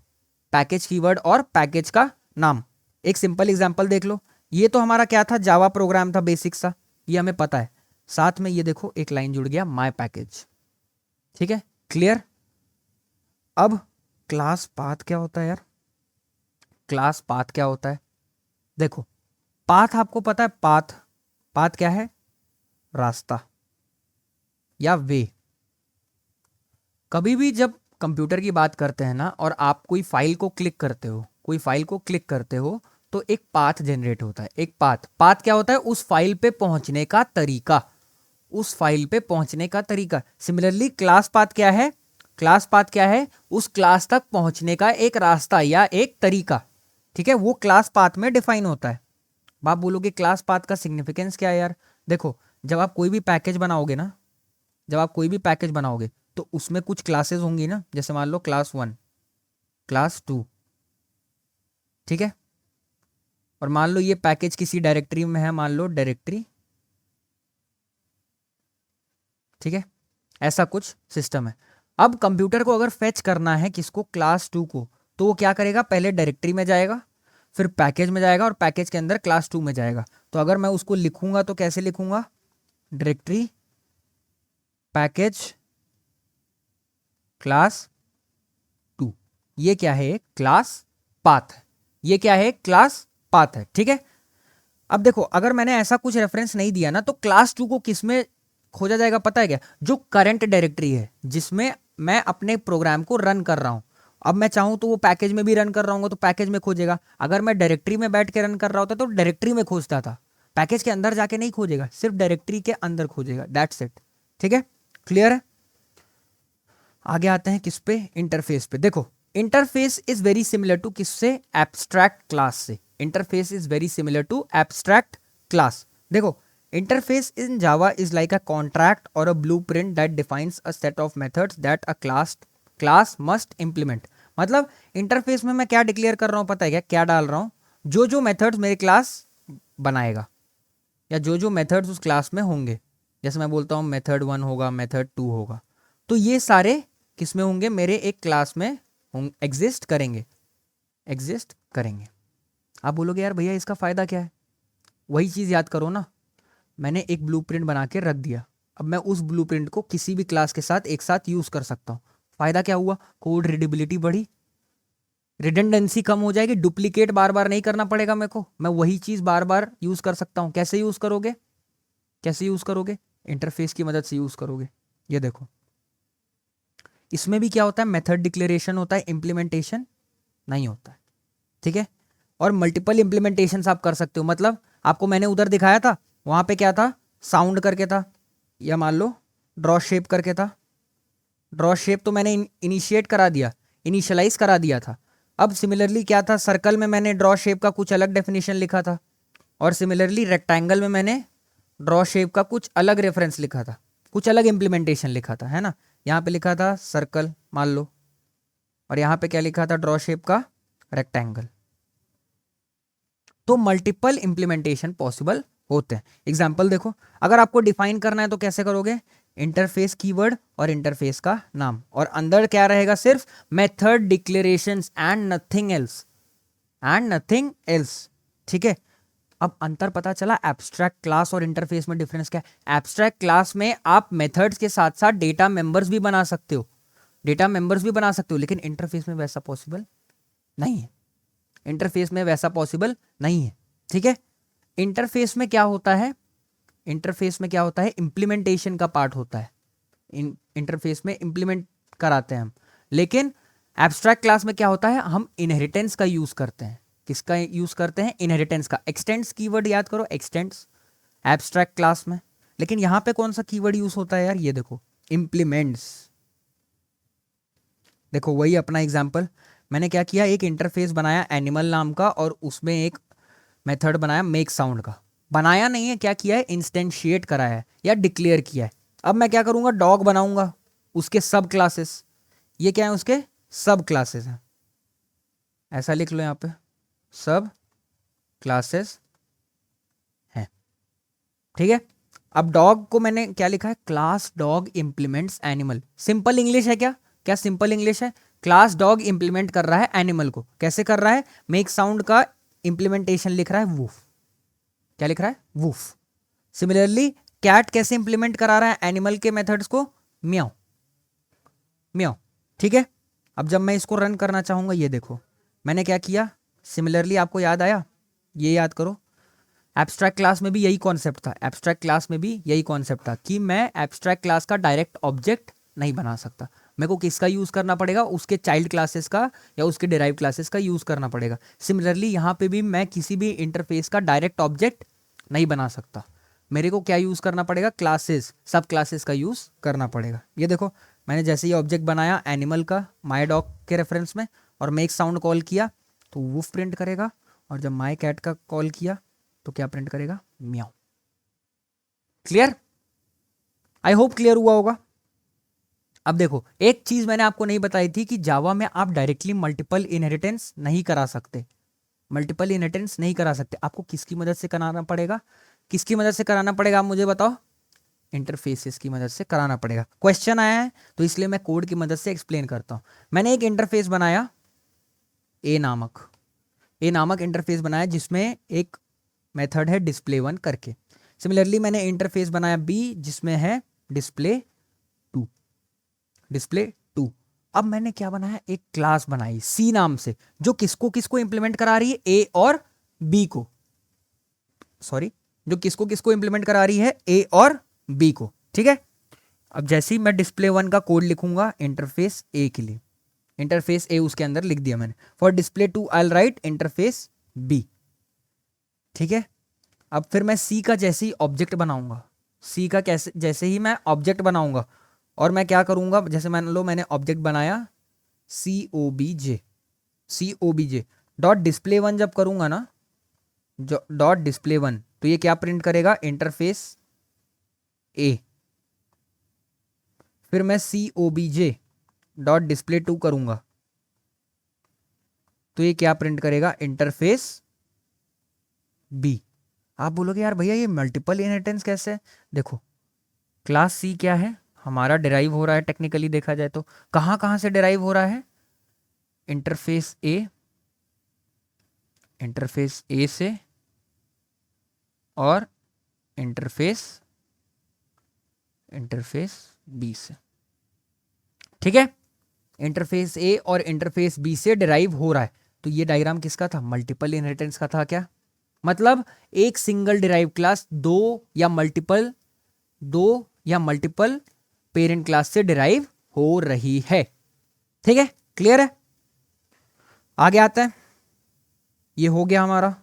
पैकेज कीवर्ड और पैकेज का नाम। एक सिंपल एग्जांपल देख लो, ये तो हमारा क्या था, जावा प्रोग्राम था बेसिक सा, ये हमें पता है। साथ में ये देखो एक लाइन जुड़ गया, माय पैकेज, ठीक है, क्लियर। अब क्लास पाथ क्या होता है यार, क्लास पाथ क्या होता है, देखो पाथ आपको पता है, पाथ, पाथ क्या है, रास्ता या वे। कभी भी जब कंप्यूटर की बात करते हैं ना, और आप कोई फाइल को क्लिक करते हो, कोई फाइल को क्लिक करते हो, तो एक पाथ जनरेट होता है। एक पाथ, पाथ क्या होता है, उस फाइल पे पहुंचने का तरीका, उस फाइल पे पहुंचने का तरीका। सिमिलरली क्लास पाथ क्या है, क्लास पाथ क्या है, उस क्लास तक पहुंचने का एक रास्ता या एक तरीका, ठीक है, वो क्लास पाथ में डिफाइन होता है। आप बोलोगे क्लास पाथ का सिग्निफिकेंस क्या है यार, देखो जब आप कोई भी पैकेज बनाओगे ना, जब आप कोई भी पैकेज बनाओगे तो उसमें कुछ क्लासेस होंगी ना, जैसे मान लो क्लास 1, क्लास 2, ठीक है। और मान लो ये पैकेज किसी डायरेक्टरी में है, मान लो डायरेक्टरी, ठीक है, ऐसा कुछ सिस्टम है। अब कंप्यूटर को अगर फेच करना है किसको, क्लास 2 को, तो वो क्या करेगा, पहले डायरेक्टरी में जाएगा, फिर पैकेज में जाएगा और पैकेज के अंदर क्लास 2 में जाएगा। तो अगर मैं उसको लिखूंगा तो कैसे लिखूंगा, डायरेक्टरी पैकेज क्लास 2, ये क्या है, क्लास पाथ है, ये क्या है, क्लास पाथ है। ठीक है, अब देखो अगर मैंने ऐसा कुछ रेफरेंस नहीं दिया ना, तो क्लास 2 को किस में खोजा जाएगा पता है क्या, जो करंट डायरेक्टरी है जिसमें मैं अपने प्रोग्राम को रन कर रहा हूं। अब मैं चाहूं तो वो पैकेज में भी रन कर रहा हूँ तो पैकेज में खोजेगा, अगर मैं डायरेक्टरी में बैठ के रन कर रहा होता तो डायरेक्टरी में खोजता था, पैकेज के अंदर जाके नहीं खोजेगा, सिर्फ डायरेक्टरी के अंदर खोजेगा, दैट्स इट। ठीक है, क्लियर है। आगे आते हैं किस पे, इंटरफेस पे। देखो interface is very similar to किससे, एब्स्ट्रैक्ट क्लास से। Interface is very similar to abstract class. देखो interface in java is like a contract or a blueprint that defines a set of methods that a class must implement। मतलब interface में मैं क्या declare कर रहा हूं पता है क्या, क्या डाल रहा हूं, जो जो मेथड्स मेरे क्लास बनाएगा या जो जो मेथड्स उस क्लास में होंगे, जैसे मैं बोलता हूं मेथड 1 होगा, मेथड 2 होगा, तो ये सारे किस में होंगे, मेरे एक क्लास में एग्जिस्ट करेंगे, एग्जिस्ट करेंगे। आप बोलोगे यार भैया इसका फायदा क्या है, वही चीज याद करो ना, मैंने एक ब्लूप्रिंट बना के रख दिया, अब मैं उस ब्लूप्रिंट को किसी भी क्लास के साथ एक साथ यूज कर सकता हूँ। फायदा क्या हुआ, कोड रीडेबिलिटी बढ़ी, रिडंडेंसी कम हो जाएगी, डुप्लीकेट बार बार नहीं करना पड़ेगा मेरे को, मैं वही चीज बार बार यूज कर सकता हूँ। कैसे यूज करोगे, कैसे यूज करोगे, इंटरफेस की मदद से यूज करोगे। ये देखो इसमें भी क्या होता है, मेथड डिक्लेरेशन होता है, इंप्लीमेंटेशन नहीं होता है। ठीक है, और मल्टीपल इंप्लीमेंटेशन आप कर सकते हो। मतलब आपको मैंने उधर दिखाया था, वहां पे क्या था, साउंड करके था, या मान लो ड्रॉ शेप करके था। ड्रॉ शेप तो मैंने इनिशिएट करा दिया, इनिशियलाइज करा दिया था। अब सिमिलरली क्या था, सर्कल में मैंने ड्रॉ शेप का कुछ अलग डेफिनेशन लिखा था, और सिमिलरली रेक्टेंगल में मैंने ड्रॉ शेप का कुछ अलग रेफरेंस लिखा था, कुछ अलग इंप्लीमेंटेशन लिखा था, है ना। यहाँ पे लिखा था सर्कल मान लो, और यहाँ पे क्या लिखा था, ड्रॉ शेप का रेक्टेंगल। तो मल्टीपल इंप्लीमेंटेशन पॉसिबल होते हैं। एग्जाम्पल देखो, अगर आपको डिफाइन करना है तो कैसे करोगे, इंटरफेस कीवर्ड और इंटरफेस का नाम, और अंदर क्या रहेगा, सिर्फ method declarations and nothing else, and nothing else. ठीक है, अब अंतर पता चला एब्स्ट्रैक्ट क्लास और इंटरफेस में डिफरेंस क्या है। एब्स्ट्रैक्ट क्लास में आप मेथड्स के साथ साथ डेटा मेंबर्स भी बना सकते हो, डेटा मेंबर्स भी बना सकते हो, लेकिन इंटरफेस में वैसा पॉसिबल नहीं है, इंटरफेस में वैसा पॉसिबल नहीं है। ठीक है, इंटरफेस में क्या होता है, इंटरफेस में क्या होता है, इंप्लीमेंटेशन का पार्ट होता है, इंटरफेस में इंप्लीमेंट कराते हैं हम। लेकिन एब्स्ट्रैक्ट क्लास में क्या होता है, हम इनहेरिटेंस का यूज करते हैं। किसका यूज करते हैं, इनहेरिटेंस का। एक्सटेंड्स कीवर्ड याद करो, एक्सटेंड्स एब्स्ट्रैक्ट क्लास में। लेकिन यहां पे कौन सा कीवर्ड यूज होता है यार, ये देखो इंप्लीमेंट्स। देखो वही अपना एग्जांपल, मैंने क्या किया, एक इंटरफेस बनाया एनिमल नाम का, और उसमें एक मेथड बनाया मेक साउंड का। बनाया नहीं है, क्या किया है, इंस्टेंशिएट कराया है या डिक्लेयर किया है। अब मैं क्या करूंगा, डॉग बनाऊंगा, उसके सब क्लासेस, ये क्या है, उसके सब क्लासेस हैं, ऐसा लिख लो यहाँ पे, सब क्लासेस हैं। ठीक है, अब डॉग को मैंने क्या लिखा है, class dog implements animal. Simple English है क्या, क्या सिंपल इंग्लिश है, क्लास डॉग इंप्लीमेंट कर रहा है एनिमल को। कैसे कर रहा है, मेक साउंड का इंप्लीमेंटेशन लिख रहा है वूफ, क्या लिख रहा है, वूफ। सिमिलरली कैट कैसे इंप्लीमेंट करा रहा है एनिमल के मेथड्स को, म्याऊ म्याऊ। ठीक है, अब जब मैं इसको रन करना चाहूंगा, ये देखो मैंने क्या किया, सिमिलरली आपको याद आया, ये याद करो, एब्स्ट्रैक्ट क्लास में भी यही कॉन्सेप्ट था, एब्स्ट्रैक्ट क्लास में भी यही कॉन्सेप्ट था कि मैं एब्स्ट्रैक्ट क्लास का डायरेक्ट ऑब्जेक्ट नहीं बना सकता, मेरे को किसका यूज करना पड़ेगा, उसके चाइल्ड क्लासेस का या उसके डिराइव क्लासेस का यूज करना पड़ेगा। सिमिलरली यहाँ पे भी मैं किसी भी इंटरफेस का डायरेक्ट ऑब्जेक्ट नहीं बना सकता, मेरे को क्या यूज करना पड़ेगा, क्लासेस, सब क्लासेस का यूज करना पड़ेगा। ये देखो मैंने जैसे ये ऑब्जेक्ट बनाया एनिमल का माई डॉग के रेफरेंस में, और मेक साउंड कॉल किया तो वूफ प्रिंट करेगा, और जब माई कैट का कॉल किया तो क्या प्रिंट करेगा, म्याऊ। क्लियर, आई होप क्लियर हुआ होगा। अब देखो एक चीज मैंने आपको नहीं बताई थी कि जावा में आप डायरेक्टली मल्टीपल इनहेरिटेंस नहीं करा सकते, मल्टीपल इनहेरिटेंस नहीं करा सकते। आपको किसकी मदद से कराना पड़ेगा, किसकी मदद से कराना पड़ेगा, आप मुझे बताओ, इंटरफेसेस की मदद से कराना पड़ेगा। क्वेश्चन आया है तो इसलिए मैं कोड की मदद से एक्सप्लेन करता हूं। मैंने एक इंटरफेस बनाया ए नामक इंटरफेस बनाया जिसमें एक मेथड है डिस्प्ले 1 करके। सिमिलरली मैंने इंटरफेस बनाया बी जिसमें है डिस्प्ले 2। अब मैंने क्या बनाया, एक क्लास बनाई सी नाम से जो किसको किसको इंप्लीमेंट करा रही है, ए और बी को, सॉरी, जो किसको किसको इंप्लीमेंट करा रही है, ए और बी को। ठीक है, अब जैसे ही मैं डिस्प्ले 1 का कोड लिखूंगा इंटरफेस ए के लिए, इंटरफेस ए उसके अंदर लिख दिया मैंने। For display 2 I will write interface B. ठीक है, अब फिर मैं सी का जैसे ही ऑब्जेक्ट बनाऊंगा, सी का कैसे जैसे ही मैं ऑब्जेक्ट बनाऊंगा और मैं क्या करूंगा, जैसे मान लो मैंने ऑब्जेक्ट बनाया C O B J dot display 1 जब करूंगा ना, जो डॉट डिस्प्ले 1, तो ये क्या प्रिंट करेगा, इंटरफेस ए। फिर मैं C O B J dot display 2 करूंगा तो ये क्या प्रिंट करेगा, इंटरफेस बी। आप बोलोगे यार भैया ये मल्टीपल इनहेरिटेंस कैसे है? देखो क्लास सी क्या है, हमारा डिराइव हो रहा है, टेक्निकली देखा जाए तो कहां कहां से डिराइव हो रहा है, इंटरफेस ए से और इंटरफेस बी से। ठीक है, इंटरफेस ए और इंटरफेस बी से डिराइव हो रहा है। तो ये डायग्राम किसका था, मल्टीपल इनहेरिटेंस का था। क्या मतलब, एक सिंगल डिराइव क्लास दो या मल्टीपल पेरेंट क्लास से डिराइव हो रही है। ठीक है, क्लियर है? आगे आते हैं, ये हो गया हमारा,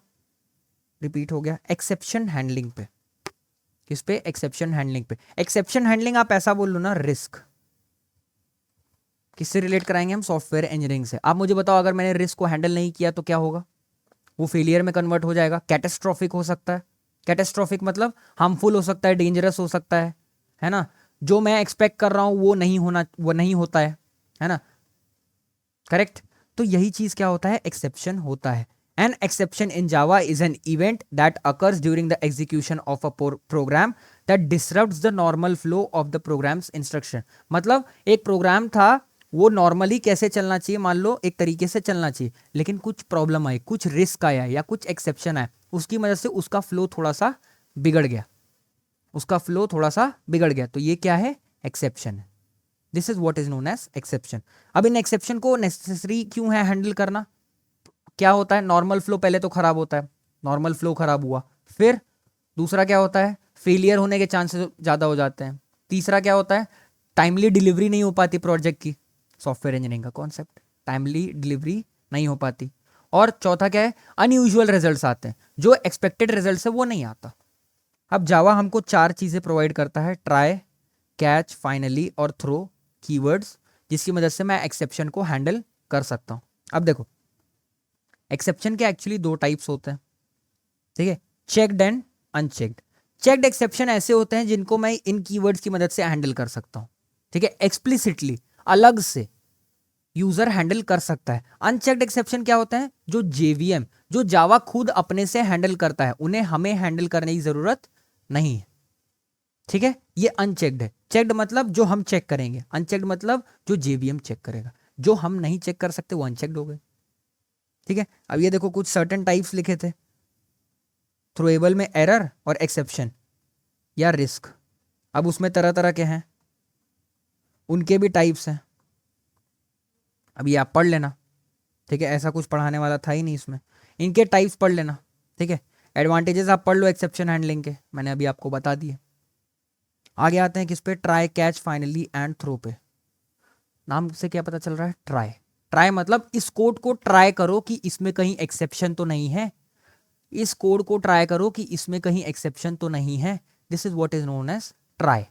रिपीट हो गया एक्सेप्शन हैंडलिंग पे। किस पे, एक्सेप्शन हैंडलिंग पे। एक्सेप्शन हैंडलिंग आप ऐसा बोल लो ना, रिस्क। किससे रिलेट कराएंगे हम, सॉफ्टवेयर इंजीनियरिंग से। आप मुझे बताओ, अगर मैंने रिस्क को हैंडल नहीं किया तो क्या होगा, वो फेलियर में कन्वर्ट हो जाएगा, कैटेस्ट्रॉफिक हो सकता है। कैटेस्ट्रॉफिक मतलब हार्मफुल हो सकता है, डेंजरस हो सकता है ना। जो मैं एक्सपेक्ट कर रहा हूं वो नहीं होता है ना, करेक्ट। तो यही चीज क्या होता है, एक्सेप्शन होता है। An exception in Java is an event that occurs during the execution of a program that disrupts the normal flow of the program's instruction. मतलब एक प्रोग्राम था, वो नॉर्मली कैसे चलना चाहिए, मान लो एक तरीके से चलना चाहिए, लेकिन कुछ प्रॉब्लम आई, कुछ रिस्क आया या कुछ एक्सेप्शन आया, उसकी वजह से उसका फ्लो थोड़ा सा बिगड़ गया, तो ये क्या है, एक्सेप्शन है। This is what is known as exception. अब इन एक्सेप्शन को नेसेसरी क्यों है हैंडल करना, क्या होता है, नॉर्मल फ्लो पहले तो खराब होता है, नॉर्मल फ्लो खराब हुआ, फिर दूसरा क्या होता है, फेलियर होने के चांसेस ज्यादा हो जाते हैं, तीसरा क्या होता है, टाइमली डिलीवरी नहीं हो पाती प्रोजेक्ट की, सॉफ्टवेयर इंजीनियरिंग का कॉन्सेप्ट, टाइमली डिलीवरी नहीं हो पाती, और चौथा क्या है, अनयूजुअल रिजल्ट्स आते हैं, जो एक्सपेक्टेड रिजल्ट है वो नहीं आता। अब जावा हमको 4 चीजें प्रोवाइड करता है, ट्राई, कैच, फाइनली और थ्रो कीवर्ड्स, जिसकी मदद से मैं एक्सेप्शन को हैंडल कर सकता हूं। अब देखो एक्सेप्शन के एक्चुअली 2 टाइप्स होते हैं, ठीक है, checked and unchecked. Checked exception ऐसे होते हैं जिनको मैं इन कीवर्ड्स की मदद से हैंडल कर सकता हूं, ठीक है, एक्सप्लिसिटली अलग से यूजर हैंडल कर सकता है। अनचेक्ड एक्सेप्शन क्या होता है, जो जेवीएम, जो जावा खुद अपने से हैंडल करता है, उन्हें हमें हैंडल करने की जरूरत नहीं है। ठीक है, ये अनचेक्ड है। चेक्ड मतलब जो हम चेक करेंगे, अनचेक्ड मतलब जो जेवीएम चेक करेगा, जो हम नहीं चेक कर सकते वो अनचेक्ड हो गए। ठीक है, अब ये देखो कुछ सर्टेन टाइप्स लिखे थे, थ्रोएबल में एरर और एक्सेप्शन या रिस्क। अब उसमें तरह तरह के हैं, उनके भी टाइप्स हैं, अब ये आप पढ़ लेना। ठीक है, ऐसा कुछ पढ़ाने वाला था ही नहीं इसमें, इनके टाइप्स पढ़ लेना। ठीक है, एडवांटेजेस आप पढ़ लो एक्सेप्शन हैंडलिंग के, मैंने अभी आपको बता दिए। आगे आते हैं किस पे, try, catch, finally and throw पे। नाम से क्या पता चल रहा है, ट्राई। ट्राई मतलब इस कोड को ट्राई करो कि इसमें कहीं एक्सेप्शन तो नहीं है, इस कोड को ट्राई करो कि इसमें कहीं एक्सेप्शन तो नहीं है। This is what is known as try.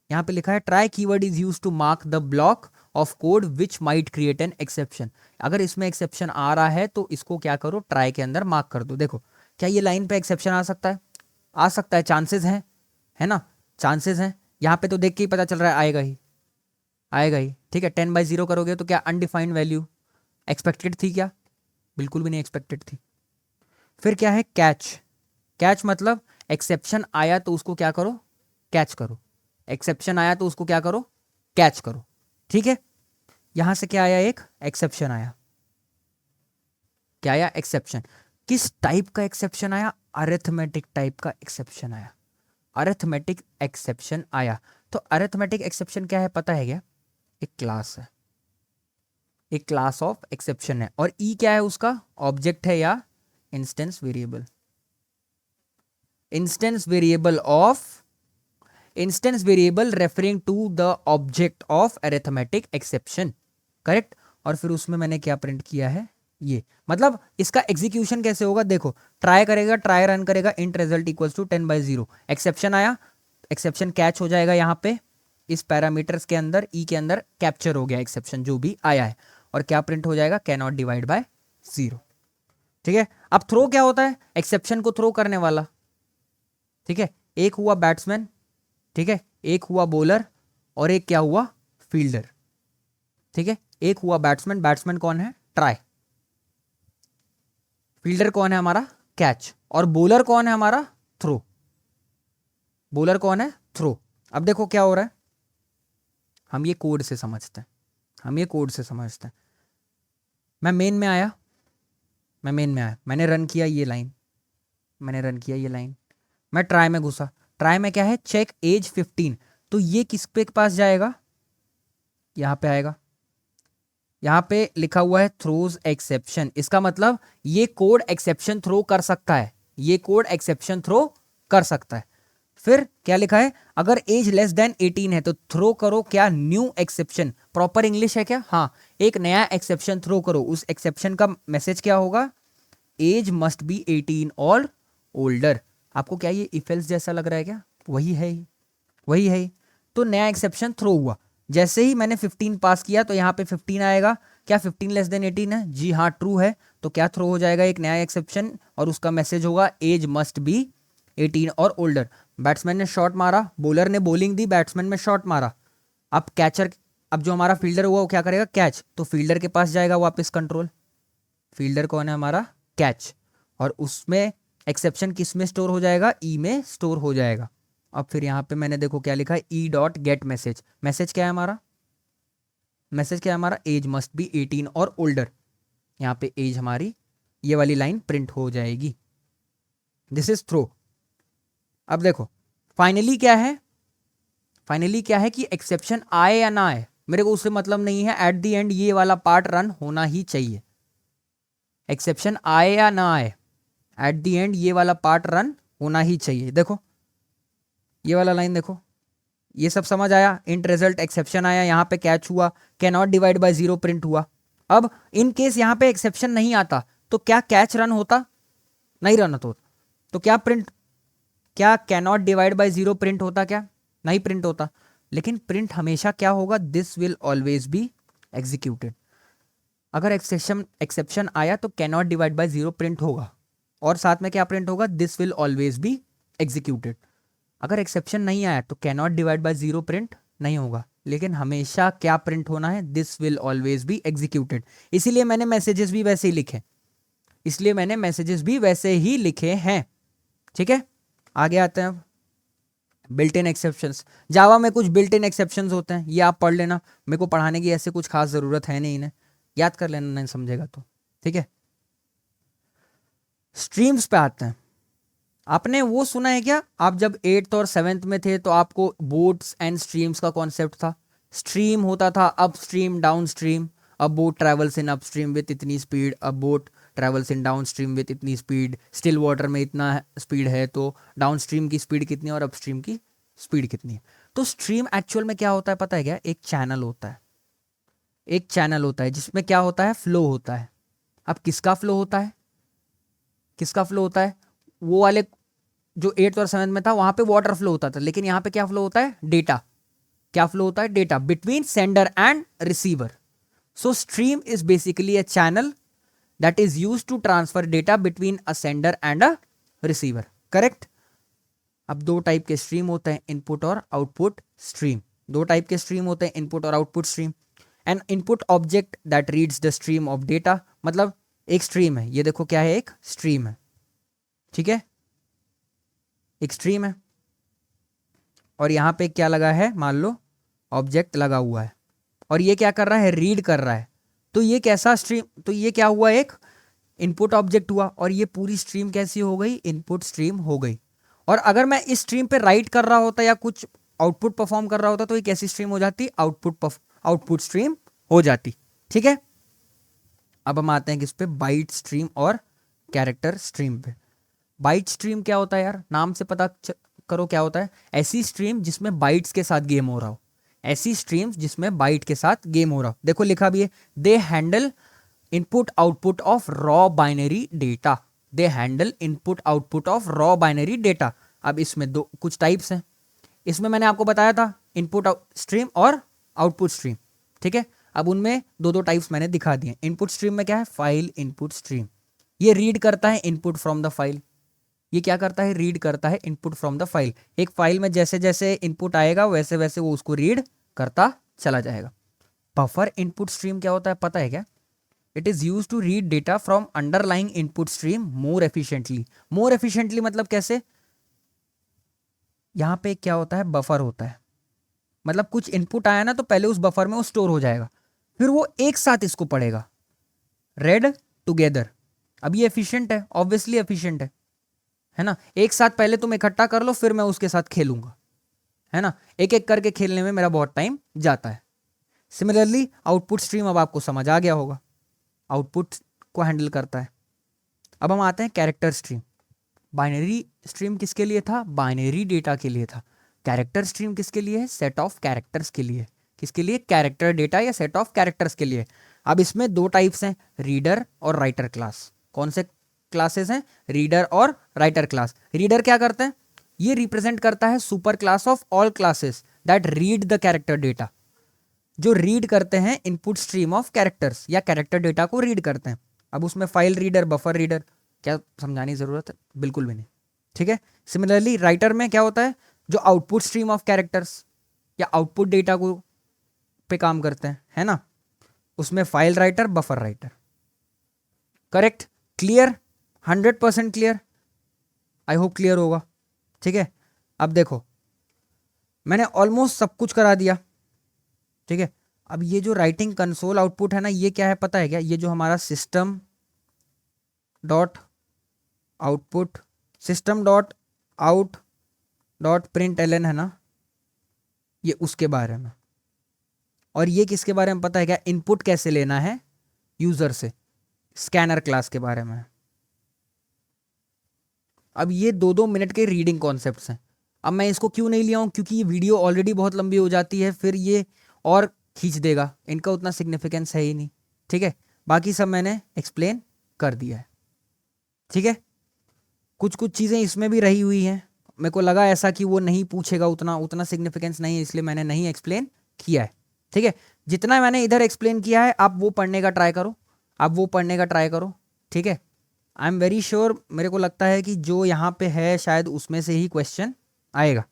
यहां पे लिखा है try keyword is used to mark the block of code which might create an exception. अगर इसमें एक्सेप्शन आ रहा है तो इसको क्या करो, ट्राई के अंदर मार्क कर दो। देखो क्या ये लाइन पे एक्सेप्शन आ सकता है, आ सकता है, चांसेस हैं, है ना, चांसेस हैं। यहाँ पे तो देख के ही पता चल रहा है आएगा ही। ठीक है, 10/0 करोगे तो क्या अनडिफाइंड वैल्यू एक्सपेक्टेड थी क्या, बिल्कुल भी नहीं एक्सपेक्टेड थी। फिर क्या है, कैच। कैच मतलब एक्सेप्शन आया तो उसको क्या करो, कैच करो। एक्सेप्शन आया तो उसको क्या करो, कैच करो। ठीक है, यहां से क्या आया, एक एक्सेप्शन आया। क्या आया, एक्सेप्शन। किस टाइप का एक्सेप्शन आया, अरिथमेटिक टाइप का एक्सेप्शन आया। अरिथमेटिक एक्सेप्शन आया। तो अरिथमेटिक एक्सेप्शन क्या है पता है क्या, एक क्लास है, एक क्लास ऑफ एक्सेप्शन है। और ई क्या है उसका, ऑब्जेक्ट है या instance variable. Instance variable of, instance variable referring to the object of arithmetic exception. Correct. और फिर उसमें मैंने क्या प्रिंट किया है, ये मतलब इसका एग्जीक्यूशन कैसे होगा, देखो ट्राई करेगा, ट्राई रन करेगा, int result equals to 10/0। Exception आया, एक्सेप्शन कैच हो जाएगा यहाँ पे इस पैरामीटर्स के अंदर, ई के अंदर कैप्चर हो गया एक्सेप्शन जो भी आया है, और क्या प्रिंट हो जाएगा, कैन नॉट डिवाइड बाय 0। ठीक है। अब थ्रो क्या होता है, एक्सेप्शन को थ्रो करने वाला। ठीक है, एक हुआ बैट्समैन, ठीक है, एक हुआ बॉलर, और एक क्या हुआ, फील्डर। ठीक है, एक हुआ बैट्समैन, बैट्समैन कौन है, ट्राई, फील्डर कौन है हमारा, कैच, और बॉलर कौन है हमारा, थ्रो। बॉलर कौन है, थ्रो। अब देखो क्या हो रहा है, हम ये कोड से समझते हैं, हम ये कोड से समझते हैं। मैं मेन में आया, मैं मेन में आया, मैंने रन किया ये लाइन, मैंने रन किया ये लाइन, मैं ट्राई में घुसा। ट्राई में क्या है, चेक एज 15। तो ये किस पे पास जाएगा, यहां पे आएगा, यहां पे लिखा हुआ है थ्रोज एक्सेप्शन। इसका मतलब ये कोड एक्सेप्शन थ्रो कर सकता है, ये कोड एक्सेप्शन थ्रो कर सकता है। फिर क्या लिखा है, अगर एज लेस देन 18 है तो थ्रो करो क्या, न्यू एक्सेप्शन। प्रॉपर इंग्लिश है क्या, हाँ, एक नया एक्सेप्शन थ्रो करो। उस एक्सेप्शन का मैसेज क्या होगा, एज मस्ट बी 18 और ओल्डर। आपको क्या ये इफ एल्स जैसा लग रहा है क्या, वही है ही, वही है ही। तो नया एक्सेप्शन थ्रो हुआ, जैसे ही मैंने 15 पास किया तो यहाँ पे 15 आएगा। क्या 15 लेस देन 18 है, जी हाँ ट्रू है। तो क्या थ्रो हो जाएगा, एक नया एक्सेप्शन, और उसका मैसेज होगा एज मस्ट बी 18 और ओल्डर। बैट्समैन ने शॉट मारा, बॉलर ने बॉलिंग दी, बैट्समैन ने शॉट मारा। अब कैचर, अब जो हमारा फील्डर हुआ वो क्या करेगा, कैच। तो फील्डर के पास जाएगा वापस कंट्रोल, फील्डर कौन है हमारा, कैच, और उसमें एक्सेप्शन किस में स्टोर हो जाएगा, ई में स्टोर हो जाएगा। अब फिर यहाँ पे मैंने देखो क्या लिखा है, E dot gate message. Message क्या है हमारा, मैसेज क्या है हमारा, एज मस्ट बी 18 और ओल्डर। यहाँ पे एज हमारी ये वाली लाइन प्रिंट हो जाएगी। This is throw. अब देखो फाइनली क्या है, फाइनली क्या है कि एक्सेप्शन आए या ना आए मेरे को उससे मतलब नहीं है, एट द एंड ये वाला पार्ट रन होना ही चाहिए। एक्सेप्शन आए या ना आए, एट द एंड ये वाला पार्ट रन होना ही चाहिए। देखो ये वाला लाइन देखो, ये सब समझ आया, इंट रिजल्ट एक्सेप्शन आया, यहाँ पे कैच हुआ, can not divide by 0 print हुआ। अब इन केस यहाँ पे एक्सेप्शन नहीं आता तो क्या कैच रन होता, नहीं रन होता। तो क्या प्रिंट, क्या can not divide by 0 print होता, क्या नहीं प्रिंट होता। लेकिन प्रिंट हमेशा क्या होगा, this will always be executed. अगर एक्सेप्शन आया तो can not divide by 0 print होगा, और साथ में क्या प्रिंट होगा, this will always be executed. अगर एक्सेप्शन नहीं आया तो can not divide by 0 print नहीं होगा, लेकिन हमेशा क्या प्रिंट होना है, this will always be executed. इसीलिए मैंने मैसेजेस भी वैसे ही लिखे, इसलिए मैंने मैसेजेस भी वैसे ही लिखे हैं। ठीक है, आगे आते हैं अब बिल्ट इन एक्सेप्शंस। जावा में कुछ बिल्ट इन एक्सेप्शंस होते हैं, ये आप पढ़ लेना, मेरे को पढ़ाने की ऐसे कुछ खास जरूरत है नहीं, इन्हें याद कर लेना नहीं समझेगा तो। ठीक है, स्ट्रीम्स पे आते हैं। आपने वो सुना है क्या, आप जब 8th और 7th में थे तो आपको बोट्स एंड स्ट्रीम्स का कॉन्सेप्ट था। स्ट्रीम होता था up stream down stream, a boat travels in up stream with इतनी speed, a boat travels in down stream with इतनी स्पीड, स्टिल वाटर में इतना स्पीड है तो डाउन स्ट्रीम की स्पीड कितनी है और अप स्ट्रीम की स्पीड कितनी है। तो स्ट्रीम एक्चुअल में क्या होता है पता है क्या, एक चैनल होता है, एक चैनल होता है जिसमें क्या होता है, फ्लो होता है। अब किसका फ्लो होता है, किसका फ्लो होता है, वो वाले जो 8th और 7th में था वहां पे वाटर फ्लो होता था, लेकिन यहां पे क्या फ्लो होता है, डेटा। क्या फ्लो होता है, data between sender and receiver. So stream is basically a channel that is used to transfer data between a sender and a receiver. Correct. अब दो टाइप के स्ट्रीम होते हैं, इनपुट और आउटपुट स्ट्रीम। दो टाइप के स्ट्रीम होते हैं, इनपुट और output stream. An input object that reads the stream of data, मतलब एक स्ट्रीम है, ये देखो क्या है, एक स्ट्रीम है। ठीक है, एक स्ट्रीम है। और यहाँ पे क्या लगा है, मान लो ऑब्जेक्ट लगा हुआ है और ये क्या कर रहा है, रीड कर रहा है। तो ये कैसा स्ट्रीम, तो ये क्या हुआ, एक इनपुट ऑब्जेक्ट हुआ और ये पूरी स्ट्रीम कैसी हो गई, इनपुट स्ट्रीम हो गई। और अगर मैं इस स्ट्रीम पे राइट कर रहा होता या कुछ आउटपुट परफॉर्म कर रहा होता तो ये कैसी स्ट्रीम हो जाती, आउटपुट स्ट्रीम हो जाती। ठीक है, अब हम आते हैं किस पे, बाइट स्ट्रीम और कैरेक्टर स्ट्रीम पे। बाइट स्ट्रीम क्या होता है यार, नाम से पता करो क्या होता है, ऐसी स्ट्रीम जिसमें बाइट्स के साथ गेम हो रहा हो, ऐसी स्ट्रीम्स जिसमें बाइट के साथ गेम हो रहा हो। देखो लिखा भी है, they handle input output of raw binary data, they handle input output of raw binary data. अब इसमें दो कुछ टाइप्स हैं, इसमें मैंने आपको बताया था इनपुट स्ट्रीम और आउटपुट स्ट्रीम। ठीक है, अब उनमें दो दो टाइप्स मैंने दिखा दिए। इनपुट स्ट्रीम में क्या है, फाइल इनपुट स्ट्रीम, ये रीड करता है इनपुट फ्रॉम द फाइल। ये क्या करता है, रीड करता है इनपुट फ्रॉम द फाइल। एक फाइल में जैसे जैसे इनपुट आएगा वैसे वैसे वो उसको रीड करता चला जाएगा। बफर इनपुट स्ट्रीम क्या होता है पता है क्या, it is use to read data from underlying input stream more efficiently. More efficiently मतलब कैसे, यहां पे क्या होता है, बफर होता है, मतलब कुछ इनपुट आया ना तो पहले उस बफर में वो स्टोर हो जाएगा, फिर वो एक साथ इसको पढ़ेगा, रेड टुगेदर। अब ये एफिशिएंट है, ऑब्वियसली एफिशिएंट है ना। एक साथ पहले तुम इकट्ठा कर लो फिर मैं उसके साथ खेलूंगा, है ना। एक एक करके खेलने में मेरा बहुत टाइम जाता है। सिमिलरली आउटपुट स्ट्रीम, अब आपको समझ आ गया होगा, आउटपुट को हैंडल करता है। अब हम आते हैं कैरेक्टर स्ट्रीम। बाइनरी स्ट्रीम किसके लिए था, बाइनरी डेटा के लिए था। कैरेक्टर स्ट्रीम किसके लिए है, सेट ऑफ कैरेक्टर्स के लिए। किसके लिए, कैरेक्टर डेटा या सेट ऑफ कैरेक्टर्स के लिए। अब इसमें दो टाइप्स हैं, रीडर और राइटर क्लास। कौन से क्लासेस हैं, रीडर और राइटर क्लास। रीडर क्या करते हैं, ये रिप्रेजेंट करता है super class of all classes that read the character data, जो रीड करते हैं इनपुट स्ट्रीम ऑफ कैरेक्टर्स या कैरेक्टर डेटा को रीड करते हैं। अब उसमें फाइल रीडर, बफर रीडर, क्या समझाने की जरूरत है, बिल्कुल भी नहीं। ठीक है, सिमिलरली राइटर में क्या होता है, जो आउटपुट स्ट्रीम ऑफ कैरेक्टर्स या आउटपुट डेटा को पे काम करते हैं, है ना। उसमें file writer, buffer writer. Correct, clear, 100% clear, I hope clear होगा। ठीक है, अब देखो मैंने ऑलमोस्ट सब कुछ करा दिया। ठीक है, अब ये जो राइटिंग कंसोल आउटपुट है ना, ये क्या है पता है क्या, ये जो हमारा system dot output, system dot out dot println है ना, ये उसके बारे में। और ये किसके बारे में पता है क्या, इनपुट कैसे लेना है यूजर से, स्कैनर क्लास के बारे में। अब ये 2-2 मिनट के रीडिंग कॉन्सेप्ट्स हैं। अब मैं इसको क्यों नहीं लिया हूँ, क्योंकि ये वीडियो ऑलरेडी बहुत लंबी हो जाती है, फिर ये और खींच देगा, इनका उतना सिग्निफिकेंस है ही नहीं। ठीक है, बाकी सब मैंने एक्सप्लेन कर दिया है। ठीक है, कुछ कुछ चीज़ें इसमें भी रही हुई हैं, मेरे को लगा ऐसा कि वो नहीं पूछेगा, उतना सिग्निफिकेंस नहीं है, इसलिए मैंने नहीं एक्सप्लेन किया है। ठीक है, जितना मैंने इधर एक्सप्लेन किया है आप वो पढ़ने का ट्राई करो, आप वो पढ़ने का ट्राई करो। ठीक है, आई एम वेरी श्योर, मेरे को लगता है कि जो यहाँ पे है शायद उसमें से ही क्वेश्चन आएगा।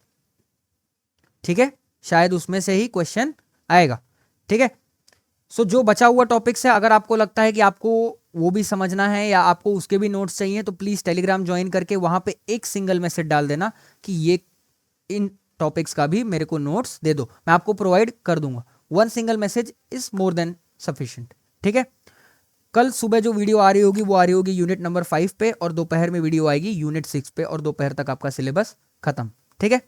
ठीक है, शायद उसमें से ही क्वेश्चन आएगा। ठीक है, सो जो बचा हुआ टॉपिक्स है, अगर आपको लगता है कि आपको वो भी समझना है या आपको उसके भी नोट्स चाहिए तो प्लीज़ टेलीग्राम ज्वाइन करके वहाँ पे एक सिंगल मैसेज डाल देना कि ये इन टॉपिक्स का भी मेरे को नोट्स दे दो, मैं आपको प्रोवाइड कर दूंगा। 1 single message is more than sufficient. ठीक है, कल सुबह जो वीडियो आ रही होगी वो आ रही होगी यूनिट नंबर 5 पे, और दोपहर में वीडियो आएगी यूनिट 6 पे, और दोपहर तक आपका सिलेबस खत्म। ठीक है,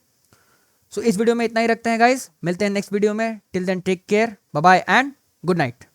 सो इस वीडियो में इतना ही रखते हैं गाइस, मिलते हैं नेक्स्ट वीडियो में। Till then take care, bye bye and good night.